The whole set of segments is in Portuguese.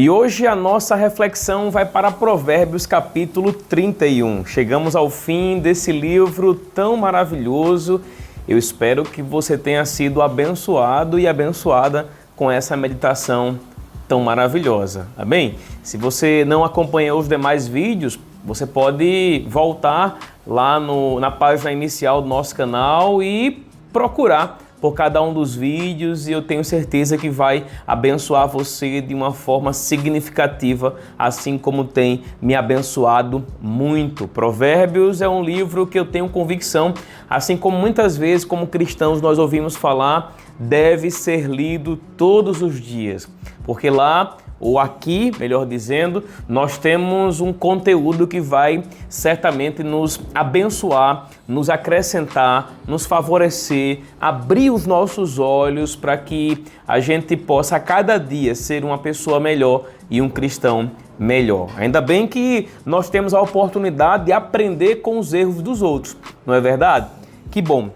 E hoje a nossa reflexão vai para Provérbios capítulo 31. Chegamos ao fim desse livro tão maravilhoso. Eu espero que você tenha sido abençoado e abençoada com essa meditação tão maravilhosa. Amém? Se você não acompanhou os demais vídeos, você pode voltar lá na página inicial do nosso canal e procurar por cada um dos vídeos, e eu tenho certeza que vai abençoar você de uma forma significativa, assim como tem me abençoado muito. Provérbios é um livro que eu tenho convicção, assim como muitas vezes como cristãos nós ouvimos falar, deve ser lido todos os dias, porque lá, ou aqui, melhor dizendo, nós temos um conteúdo que vai certamente nos abençoar, nos acrescentar, nos favorecer, abrir os nossos olhos para que a gente possa a cada dia ser uma pessoa melhor e um cristão melhor. Ainda bem que nós temos a oportunidade de aprender com os erros dos outros, não é verdade? Que bom!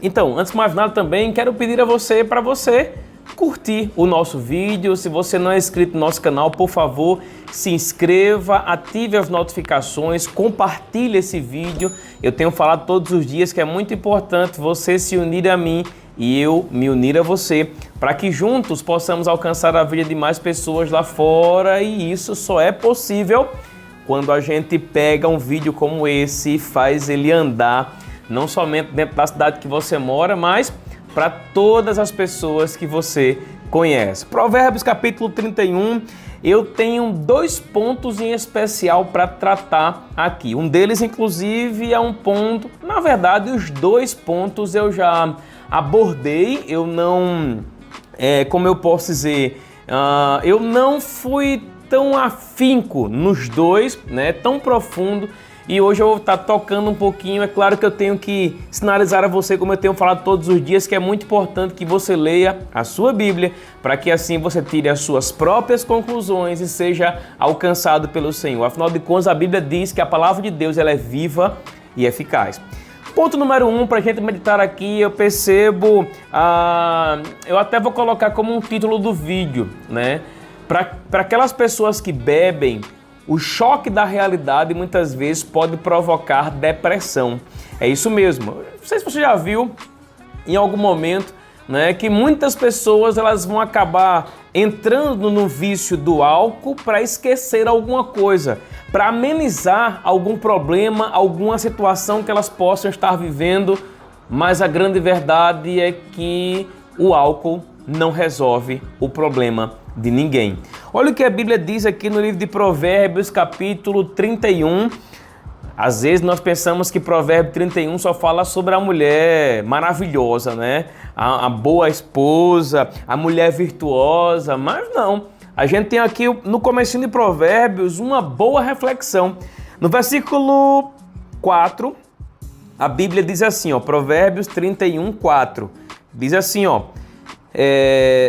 Então, antes de mais nada também, quero pedir a você, para você curtir o nosso vídeo. Se você não é inscrito no nosso canal, por favor, se inscreva, ative as notificações, compartilhe esse vídeo. Eu tenho falado todos os dias que é muito importante você se unir a mim e eu me unir a você, para que juntos possamos alcançar a vida de mais pessoas lá fora, e isso só é possível quando a gente pega um vídeo como esse e faz ele andar, não somente dentro da cidade que você mora, mas para todas as pessoas que você conhece. Provérbios capítulo 31, eu tenho 2 pontos em especial para tratar aqui. Um deles, inclusive, é um ponto, na verdade, os 2 pontos eu já abordei, eu não, como eu posso dizer, eu não fui tão afinco nos 2, né, tão profundo. E hoje eu vou estar tocando um pouquinho. É claro que eu tenho que sinalizar a você, como eu tenho falado todos os dias, que é muito importante que você leia a sua Bíblia, para que assim você tire as suas próprias conclusões e seja alcançado pelo Senhor. Afinal de contas, a Bíblia diz que a palavra de Deus ela é viva e eficaz. Ponto número 1, para a gente meditar aqui, eu percebo, eu até vou colocar como um título do vídeo, né? Para aquelas pessoas que bebem, o choque da realidade muitas vezes pode provocar depressão. É isso mesmo. Não sei se você já viu em algum momento, né, que muitas pessoas elas vão acabar entrando no vício do álcool para esquecer alguma coisa, para amenizar algum problema, alguma situação que elas possam estar vivendo, mas a grande verdade é que o álcool não resolve o problema de ninguém. Olha o que a Bíblia diz aqui no livro de Provérbios, capítulo 31. Às vezes nós pensamos que Provérbio 31 só fala sobre a mulher maravilhosa, né? A boa esposa, a mulher virtuosa, mas não. A gente tem aqui no comecinho de Provérbios uma boa reflexão. No versículo 4, a Bíblia diz assim, ó, Provérbios 31, 4. Diz assim, ó: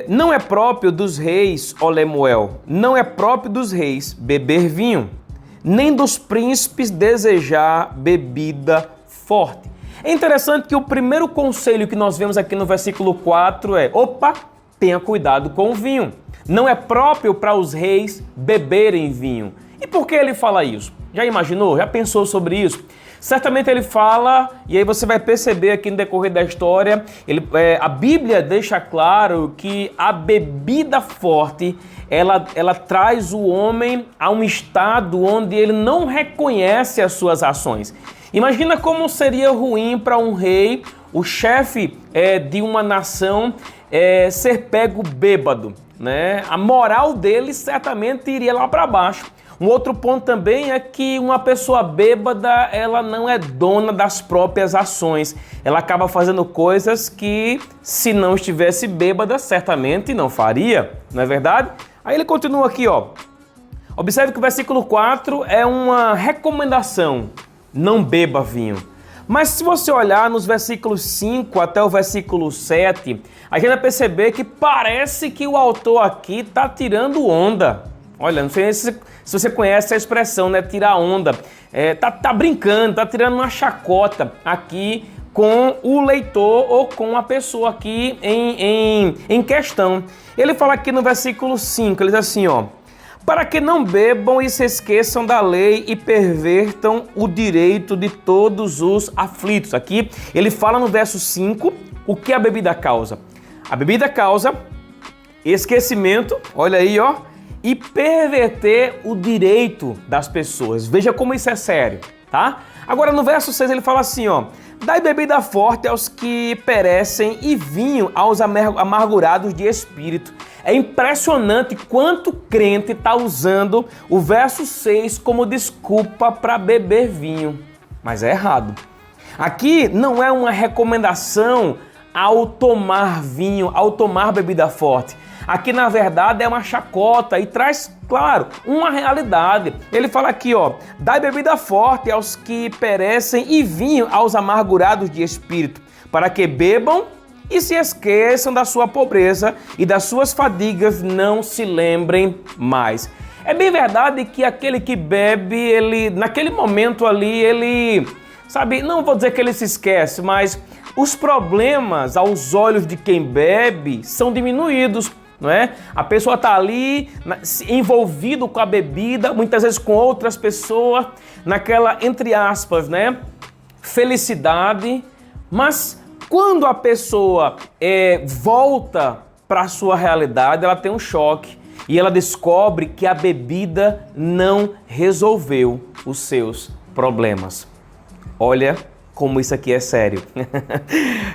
não é próprio dos reis, ó Lemuel, não é próprio dos reis beber vinho, nem dos príncipes desejar bebida forte. É interessante que o primeiro conselho que nós vemos aqui no versículo 4 é: opa, tenha cuidado com o vinho. Não é próprio para os reis beberem vinho. E por que ele fala isso? Já imaginou? Já pensou sobre isso? Certamente ele fala, e aí você vai perceber aqui no decorrer da história, a Bíblia deixa claro que a bebida forte, ela traz o homem a um estado onde ele não reconhece as suas ações. Imagina como seria ruim para um rei, o chefe de uma nação, ser pego bêbado, né? A moral dele certamente iria lá para baixo. Um outro ponto também é que uma pessoa bêbada, ela não é dona das próprias ações. Ela acaba fazendo coisas que, se não estivesse bêbada, certamente não faria, não é verdade? Aí ele continua aqui, ó. Observe que o versículo 4 é uma recomendação: não beba vinho. Mas se você olhar nos versículos 5 até o versículo 7, a gente vai perceber que parece que o autor aqui está tirando onda. Olha, não sei se você conhece a expressão, né? Tirar onda. Tá brincando, tá tirando uma chacota aqui com o leitor ou com a pessoa aqui em questão. Ele fala aqui no versículo 5, ele diz assim, ó: para que não bebam e se esqueçam da lei e pervertam o direito de todos os aflitos. Aqui ele fala no verso 5 o que a bebida causa. A bebida causa esquecimento, olha aí, ó, e perverter o direito das pessoas. Veja como isso é sério, tá? Agora no verso 6 ele fala assim, ó: dai bebida forte aos que perecem e vinho aos amargurados de espírito. É impressionante quanto crente está usando o verso 6 como desculpa para beber vinho. Mas é errado. Aqui não é uma recomendação ao tomar vinho, ao tomar bebida forte. Aqui, na verdade, é uma chacota e traz, claro, uma realidade. Ele fala aqui, ó: dai bebida forte aos que perecem e vinho aos amargurados de espírito, para que bebam e se esqueçam da sua pobreza e das suas fadigas não se lembrem mais. É bem verdade que aquele que bebe, ele, naquele momento ali, ele, sabe, não vou dizer que ele se esquece, mas os problemas aos olhos de quem bebe são diminuídos, não é? A pessoa está ali envolvido com a bebida, muitas vezes com outras pessoas, naquela, entre aspas, né, felicidade, mas quando a pessoa volta para a sua realidade, ela tem um choque e ela descobre que a bebida não resolveu os seus problemas. Olha como isso aqui é sério.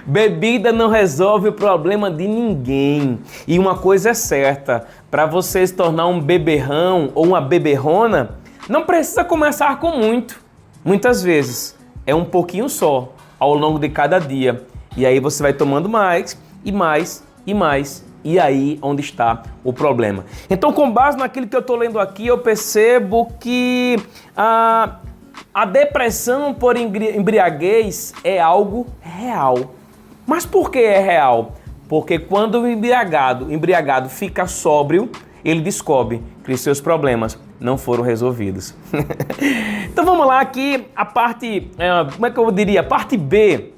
Bebida não resolve o problema de ninguém. E uma coisa é certa, para você se tornar um beberrão ou uma beberrona, não precisa começar com muito. Muitas vezes é um pouquinho só ao longo de cada dia. E aí você vai tomando mais e mais e mais. E aí onde está o problema. Então, com base naquilo que eu estou lendo aqui, eu percebo que a depressão por embriaguez é algo real. Mas por que é real? Porque quando o embriagado fica sóbrio, ele descobre que os seus problemas não foram resolvidos. Então vamos lá aqui, a parte, como é que eu diria? Parte B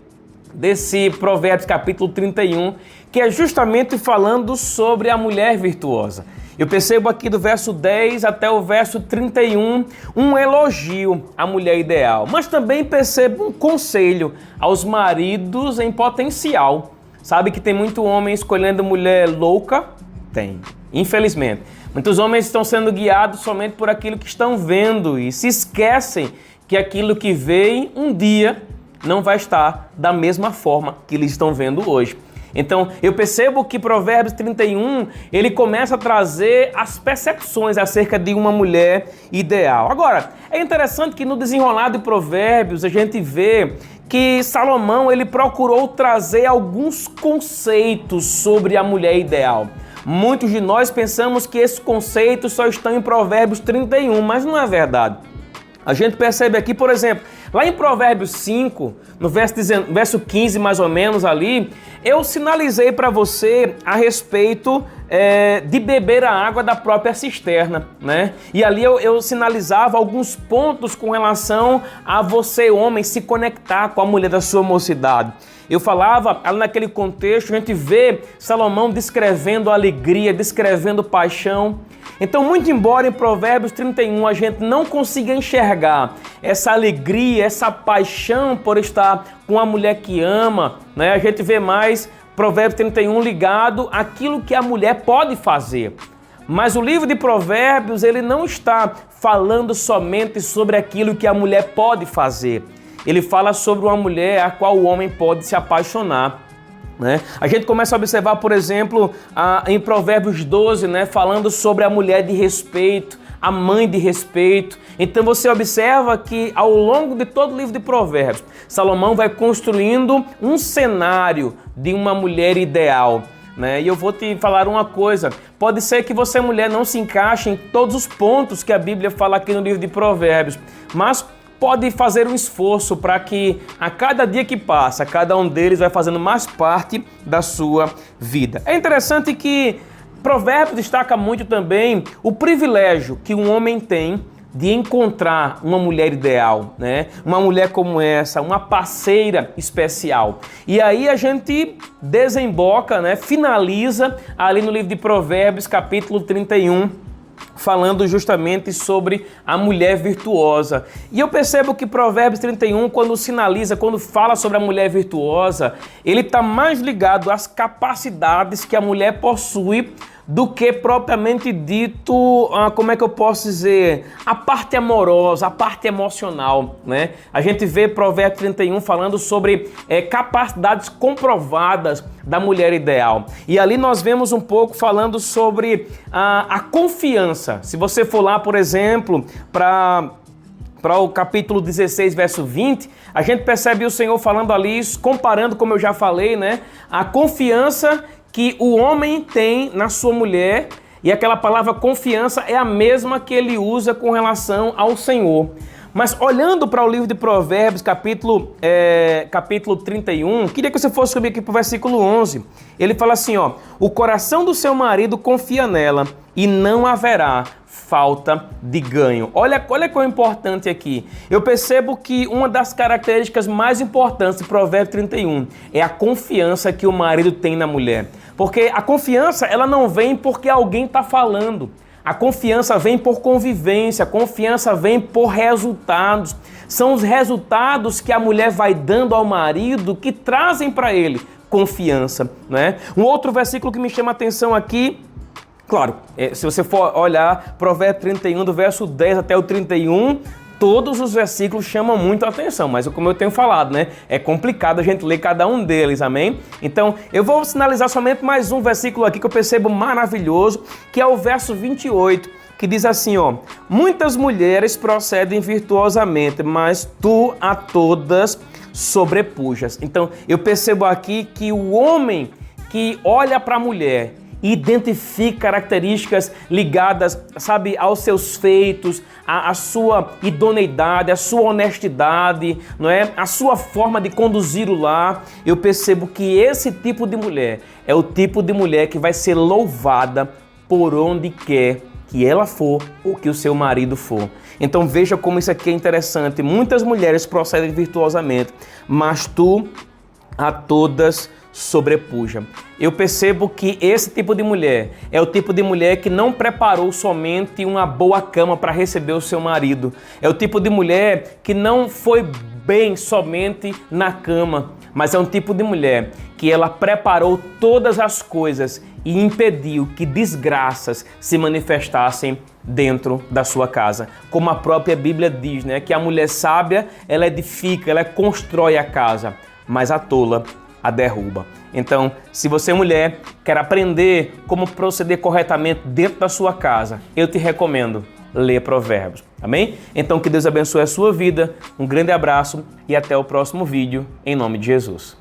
desse Provérbios capítulo 31, que é justamente falando sobre a mulher virtuosa. Eu percebo aqui do verso 10 até o verso 31 um elogio à mulher ideal, mas também percebo um conselho aos maridos em potencial. Sabe que tem muito homem escolhendo mulher louca? Tem, infelizmente. Muitos homens estão sendo guiados somente por aquilo que estão vendo e se esquecem que aquilo que veem um dia não vai estar da mesma forma que eles estão vendo hoje. Então, eu percebo que Provérbios 31, ele começa a trazer as percepções acerca de uma mulher ideal. Agora, é interessante que no desenrolar de Provérbios, a gente vê que Salomão, ele procurou trazer alguns conceitos sobre a mulher ideal. Muitos de nós pensamos que esses conceitos só estão em Provérbios 31, mas não é verdade. A gente percebe aqui, por exemplo, lá em Provérbios 5, no verso 15 mais ou menos ali, eu sinalizei para você a respeito de beber a água da própria cisterna, né? E ali eu sinalizava alguns pontos com relação a você, homem, se conectar com a mulher da sua mocidade. Eu falava, ali naquele contexto, a gente vê Salomão descrevendo alegria, descrevendo paixão. Então, muito embora em Provérbios 31 a gente não consiga enxergar essa alegria, essa paixão por estar com a mulher que ama, né? A gente vê mais Provérbios 31 ligado àquilo que a mulher pode fazer. Mas o livro de Provérbios, ele não está falando somente sobre aquilo que a mulher pode fazer. Ele fala sobre uma mulher a qual o homem pode se apaixonar, né? A gente começa a observar, por exemplo, em Provérbios 12, né, falando sobre a mulher de respeito, a mãe de respeito. Então você observa que ao longo de todo o livro de Provérbios, Salomão vai construindo um cenário de uma mulher ideal, né? E eu vou te falar uma coisa, pode ser que você, mulher, não se encaixe em todos os pontos que a Bíblia fala aqui no livro de Provérbios, mas pode fazer um esforço para que a cada dia que passa, cada um deles vai fazendo mais parte da sua vida. É interessante que Provérbios destaca muito também o privilégio que um homem tem de encontrar uma mulher ideal, né? Uma mulher como essa, uma parceira especial. E aí a gente desemboca, né? Finaliza ali no livro de Provérbios, capítulo 31, falando justamente sobre a mulher virtuosa. E eu percebo que Provérbios 31, quando sinaliza, quando fala sobre a mulher virtuosa, ele está mais ligado às capacidades que a mulher possui do que propriamente dito, como é que eu posso dizer, a parte amorosa, a parte emocional, né? A gente vê Provérbios 31 falando sobre capacidades comprovadas da mulher ideal. E ali nós vemos um pouco falando sobre a confiança. Se você for lá, por exemplo, para o capítulo 16, verso 20, a gente percebe o Senhor falando ali, comparando, como eu já falei, né? A confiança que o homem tem na sua mulher, e aquela palavra confiança é a mesma que ele usa com relação ao Senhor. Mas olhando para o livro de Provérbios, capítulo 31, queria que você fosse comigo aqui para o versículo 11. Ele fala assim, ó: o coração do seu marido confia nela e não haverá falta de ganho. Olha qual é importante aqui. Eu percebo que uma das características mais importantes de Provérbios 31 é a confiança que o marido tem na mulher. Porque a confiança, ela não vem porque alguém está falando. A confiança vem por convivência, a confiança vem por resultados. São os resultados que a mulher vai dando ao marido que trazem para ele confiança, né? Um outro versículo que me chama a atenção aqui, claro, se você for olhar Provérbios 31, do verso 10 até o 31, todos os versículos chamam muito a atenção, mas como eu tenho falado, né, é complicado a gente ler cada um deles, amém? Então, eu vou sinalizar somente mais um versículo aqui que eu percebo maravilhoso, que é o verso 28, que diz assim, ó: muitas mulheres procedem virtuosamente, mas tu a todas sobrepujas. Então, eu percebo aqui que o homem que olha para a mulher identifica características ligadas, sabe, aos seus feitos, a sua idoneidade, a sua honestidade, não é? A sua forma de conduzir o lar. Eu percebo que esse tipo de mulher é o tipo de mulher que vai ser louvada por onde quer que ela for ou que o seu marido for. Então veja como isso aqui é interessante. Muitas mulheres procedem virtuosamente, mas tu a todas sobrepuja. Eu percebo que esse tipo de mulher é o tipo de mulher que não preparou somente uma boa cama para receber o seu marido. É o tipo de mulher que não foi bem somente na cama, mas é um tipo de mulher que ela preparou todas as coisas e impediu que desgraças se manifestassem dentro da sua casa. Como a própria Bíblia diz, né, que a mulher sábia, ela edifica, ela constrói a casa, mas a tola a derruba. Então, se você, mulher, quer aprender como proceder corretamente dentro da sua casa, eu te recomendo ler Provérbios. Amém? Então, que Deus abençoe a sua vida. Um grande abraço e até o próximo vídeo, em nome de Jesus.